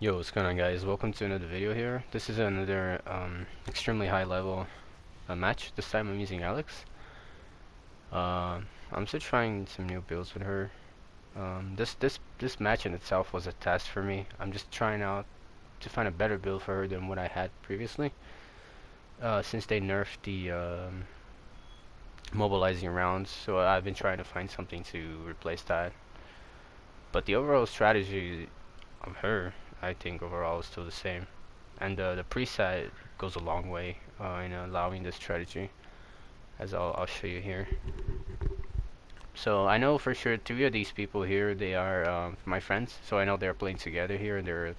Yo, what's going on, guys? Welcome to another video here. This is another extremely high level match. This time I'm using Alex. I'm still trying some new builds with her. This match in itself was a test for me. I'm just trying out to find a better build for her than what I had previously. Since they nerfed the mobilizing rounds, so I've been trying to find something to replace that. But the overall strategy of her, I think overall is still the same. And the preset goes a long way in allowing this strategy, as I'll show you here. So I know for sure three of these people here, they are my friends. So I know they're playing together here, and they're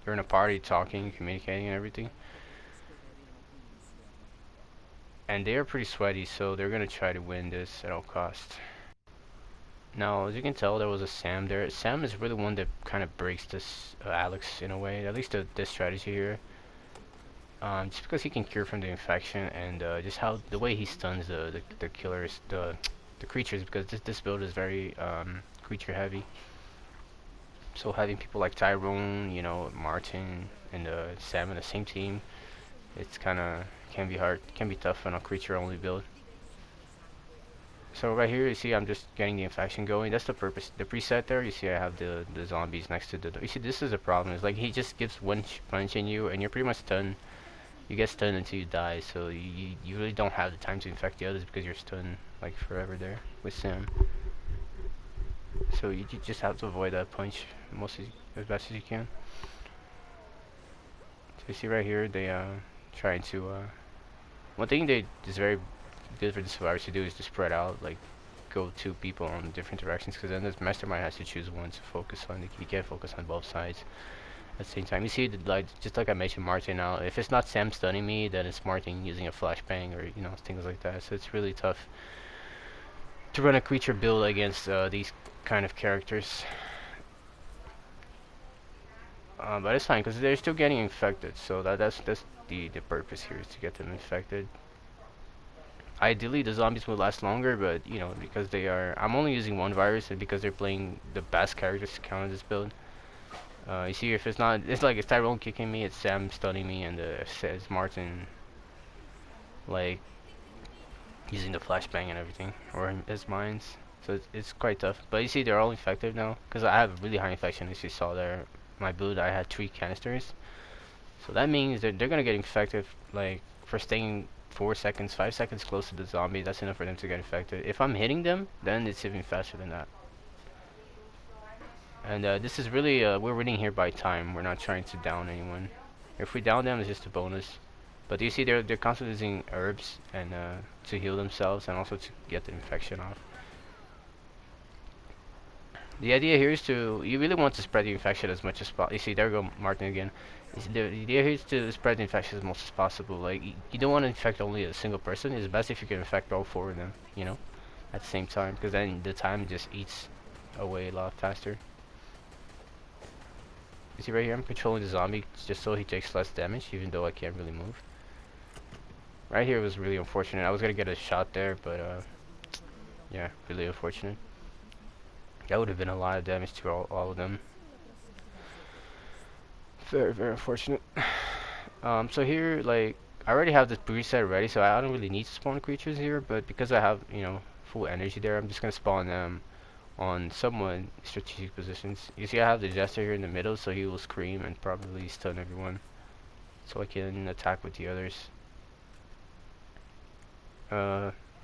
in a party, talking, communicating, and everything. And they are pretty sweaty, so they're gonna try to win this at all costs. Now, as you can tell, there was a Sam there. Sam is really one that kind of breaks this Alex in a way, at least this strategy here. Just because he can cure from the infection, and just how the way he stuns the killers, the creatures, because this build is very creature heavy. So having people like Tyrone, you know, Martin, and Sam in the same team, it's kind of can be hard, can be tough on a creature only build. So right here, you see I'm just getting the infection going. That's the purpose. The preset there, you see I have the zombies next to the. You see, this is a problem. It's like he just gives one punch in you, and you're pretty much stunned. You get stunned until you die, so you really don't have the time to infect the others because you're stunned like forever there with Sam. So you just have to avoid that punch as best as you can. So you see right here, they trying to one thing they is very good for the survivors to do is to spread out, like go two people on different directions, because then this mastermind has to choose one to focus on. He can't focus on both sides at the same time. You see, like just like I mentioned, Martin. Now, if it's not Sam stunning me, then it's Martin using a flashbang or things like that. So it's really tough to run a creature build against these kind of characters. But it's fine because they're still getting infected. So that's the purpose here, is to get them infected. Ideally, the zombies will last longer, but because they are, I'm only using one virus, and because they're playing the best characters to counter this build. You see, if it's not, it's like it's Tyrone kicking me, it's Sam stunning me, and it's Martin like using the flashbang and everything, or his mines. So it's quite tough. But you see, they're all infected now, because I have a really high infection. As you saw there, my build, I had 3 canisters. So that means that they're gonna get infected, like for staying 4 seconds, 5 seconds close to the zombie. That's enough for them to get infected. If I'm hitting them, then it's even faster than that. And this is really, we're winning here by time. We're not trying to down anyone. If we down them, it's just a bonus. But you see, they're constantly using herbs and to heal themselves, and also to get the infection off. The idea here is you really want to spread the infection as much as possible. You see, there we go, Martin again. The idea here is to spread the infection as much as possible. Like, you don't want to infect only a single person. It's best if you can infect all 4 of them, at the same time, because then the time just eats away a lot faster. You see right here, I'm controlling the zombie just so he takes less damage, even though I can't really move. Right here was really unfortunate. I was gonna get a shot there, but yeah, really unfortunate. That would have been a lot of damage to all of them. Very, very unfortunate. So here, like, I already have this preset ready, so I don't really need to spawn creatures here, but because I have, full energy there, I'm just gonna spawn them on somewhat strategic positions. You see, I have the Jester here in the middle, so he will scream and probably stun everyone, so I can attack with the others.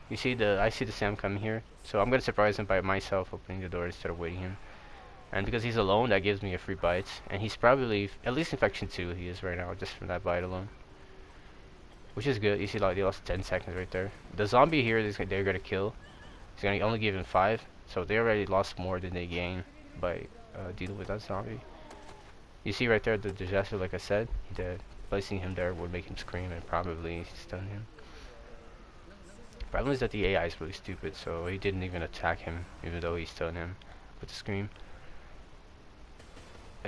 You see I see the Sam coming here, so I'm gonna surprise him by myself opening the door instead of waiting him. And because he's alone, that gives me a free bite, and he's probably at least infection 2. He is right now just from that bite alone, which is good. You see, like, they lost 10 seconds right there. The zombie here, they're gonna kill. He's gonna only give him 5, so they already lost more than they gained by dealing with that zombie. You see right there the disaster, like I said, placing him there would make him scream and probably stun him. Problem is that the AI is really stupid, so he didn't even attack him, even though he stunned him with the scream.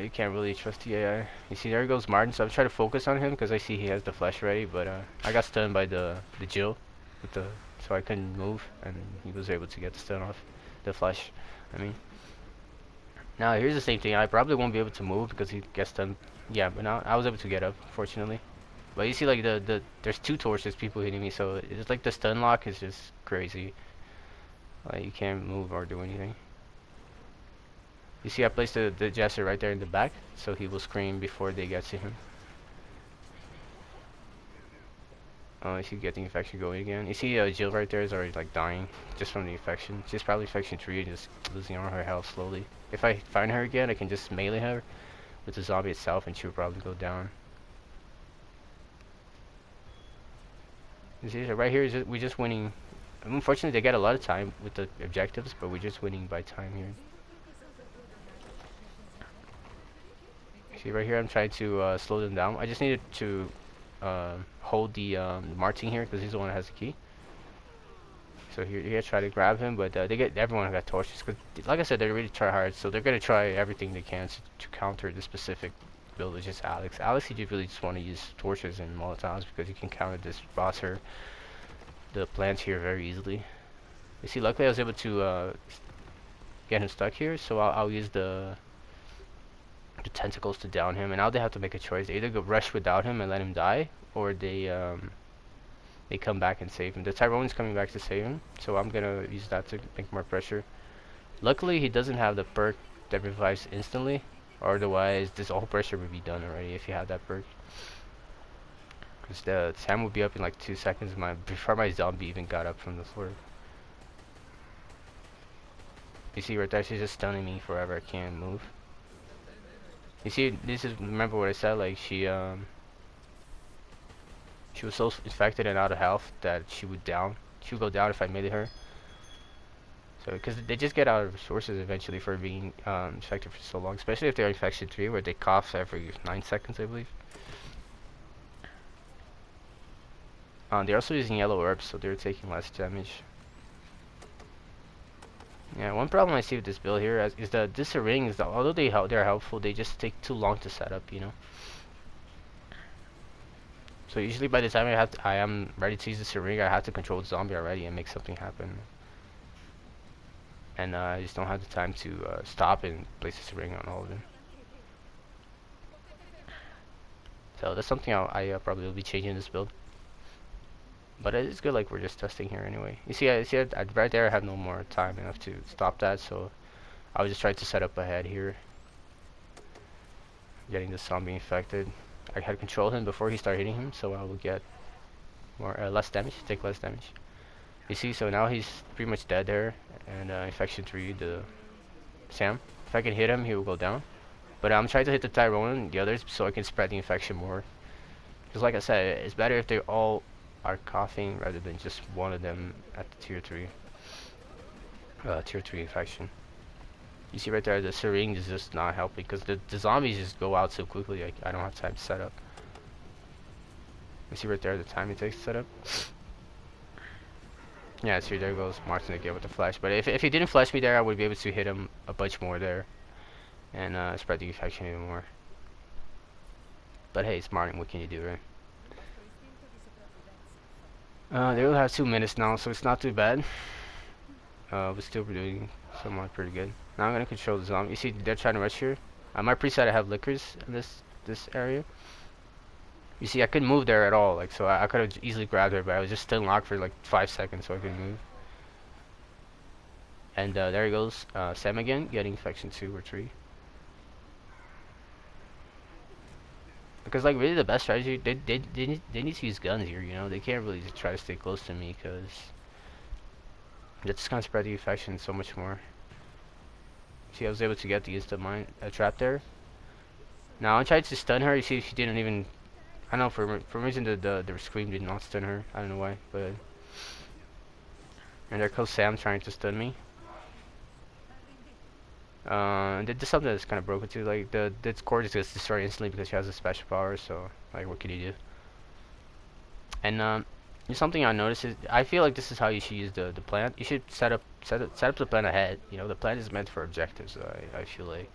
You can't really trust the AI. You see, there goes Martin, so I'm trying to focus on him because I see he has the flash ready, but I got stunned by the Jill with so I couldn't move, and he was able to get the stun off. The flash, I mean. Now here's the same thing. I probably won't be able to move because he gets done. Yeah, but now I was able to get up, fortunately. But you see, like there's two torches, people hitting me, so it's like the stun lock is just crazy. Like you can't move or do anything. You see, I placed the jester right there in the back, so he will scream before they get to him. Oh, you see, get the infection going again. You see, Jill right there is already like dying just from the infection. She's probably infection 3 and just losing all her health slowly. If I find her again, I can just melee her with the zombie itself, and she'll probably go down. You see, so right here, we're just winning. Unfortunately, they get a lot of time with the objectives, but we're just winning by time here. See, right here, I'm trying to slow them down. I just needed to hold the Martin here because he's the one that has the key. So here, try to grab him, but everyone got torches. Cause, like I said, they're really tryhards, so they're gonna try everything they can to counter the specific build. It's just Alex. Alex, he really just want to use torches and molotovs because he can counter this boss here, the plants here very easily. You see, luckily I was able to get him stuck here, so I'll use the tentacles to down him, and now they have to make a choice. They either go rush without him and let him die, or they come back and save him. The Tyrone's coming back to save him, so I'm gonna use that to make more pressure. Luckily, he doesn't have the perk that revives instantly, or otherwise this whole pressure would be done already if you had that perk. Because the Sam would be up in like 2 seconds before my zombie even got up from the floor. You see right there, she's just stunning me forever. I can't move. You see, remember what I said, like she was so infected and out of health that she would go down if I melee her. So, because they just get out of resources eventually for being infected for so long, especially if they're infection 3 where they cough every 9 seconds, I believe. They're also using yellow herbs, so they're taking less damage. Yeah, one problem I see with this build here is that this rings, although they're helpful, they just take too long to set up, you know. So usually by the time I am ready to use the syringe, I have to control the zombie already and make something happen. And I just don't have the time to stop and place the syringe on all of them. So that's something I probably will be changing this build. But it's good, like we're just testing here anyway. You see, right there I have no more time enough to stop that, so I was just trying to set up ahead here. Getting the zombie infected. I had controlled him before he started hitting him, so I will get less damage, take less damage. You see, so now he's pretty much dead there, and infection 3, the Sam. If I can hit him, he will go down. But I'm trying to hit the Tyrone and the others so I can spread the infection more. Because like I said, it's better if they all are coughing rather than just one of them at the tier 3 infection. You see right there, the syringe is just not helping because the zombies just go out so quickly. I don't have time to set up. You see right there the time it takes to set up. Yeah, see there goes Martin again with the flash. But if he didn't flash me there, I would be able to hit him a bunch more there and spread the infection even more. But hey, it's Martin. What can you do, right? They will have 2 minutes now, so it's not too bad. We're still doing somewhat pretty good. Now I'm gonna control the zombie. You see, they're trying to rush here. My preset, I have liquors in this area. You see, I couldn't move there at all. Like, so I could have easily grabbed her, but I was just still locked for like 5 seconds, so I couldn't move. And there he goes, Sam again, getting infection 2 or 3. Because like really the best strategy, they need to use guns here. You know, they can't really just try to stay close to me because that's gonna spread the infection so much more. See, I was able to get the instant mine trap there. Now I tried to stun her. You see, she didn't even. I don't know for some reason the scream did not stun her. I don't know why, but. And there goes Sam trying to stun me. There's something that's kind of broken too. Like the core just gets destroyed instantly because she has a special power. So like, what can you do? And something I noticed is I feel like this is how you should use the plant. You should set up the plant ahead. You know, the plant is meant for objectives. So I feel like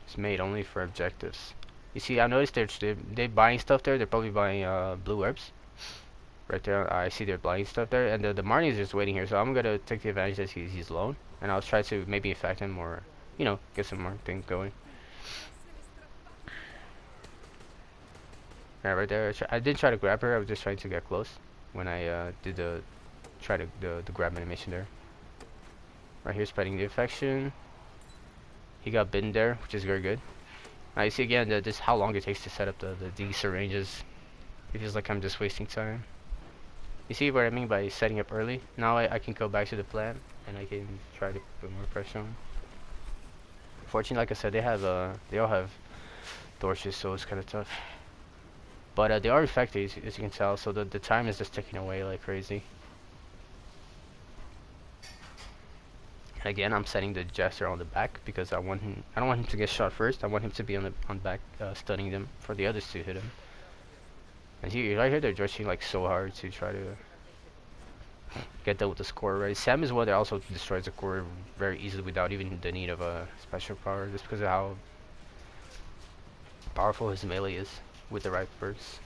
it's made only for objectives. You see, I noticed they're buying stuff there. They're probably buying blue herbs. Right there, I see their blinding stuff there, and the Marnie is just waiting here. So I'm gonna take the advantage that he's alone, and I'll try to maybe infect him or, you know, get some more things going. Yeah, right there. I didn't try to grab her. I was just trying to get close when I did the grab animation there. Right here, spreading the infection. He got bitten there, which is very good. Now you see again just how long it takes to set up these syringes. It feels like I'm just wasting time. You see what I mean by setting up early? Now I can go back to the plant and I can try to put more pressure on. Fortunately, like I said, they all have torches, so it's kind of tough. But they are effective, as you can tell. So the time is just ticking away like crazy. And again, I'm setting the jester on the back because I don't want him to get shot first. I want him to be on back, stunning them for the others to hit him. And right here, they're rushing like so hard to try to get done with the score. Right, Sam is one that also destroys the core very easily without even the need of a special power, just because of how powerful his melee is with the right perks.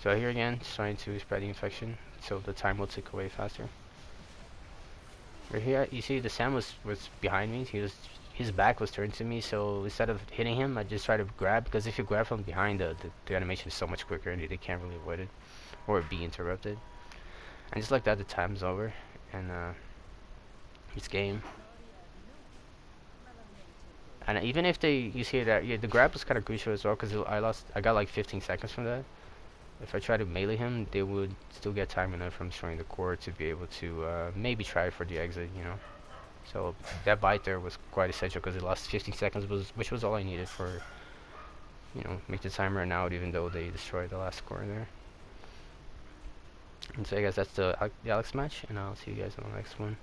So here again, just trying to spread the infection so the time will tick away faster. Right here, you see the Sam was behind me. His back was turned to me, so instead of hitting him, I just try to grab, because if you grab from behind, the animation is so much quicker and they can't really avoid it or be interrupted. And just like that, the time's over, and it's game. And even if you see that, yeah, the grab was kind of crucial as well, because I got like 15 seconds from that. If I try to melee him, they would still get time enough from destroying the core to be able to maybe try for the exit, you know. So that bite there was quite essential because the last 15 seconds which was all I needed for, you know, make the timer run out, even though they destroyed the last core there. And so I guess that's the Alex match, and I'll see you guys on the next one.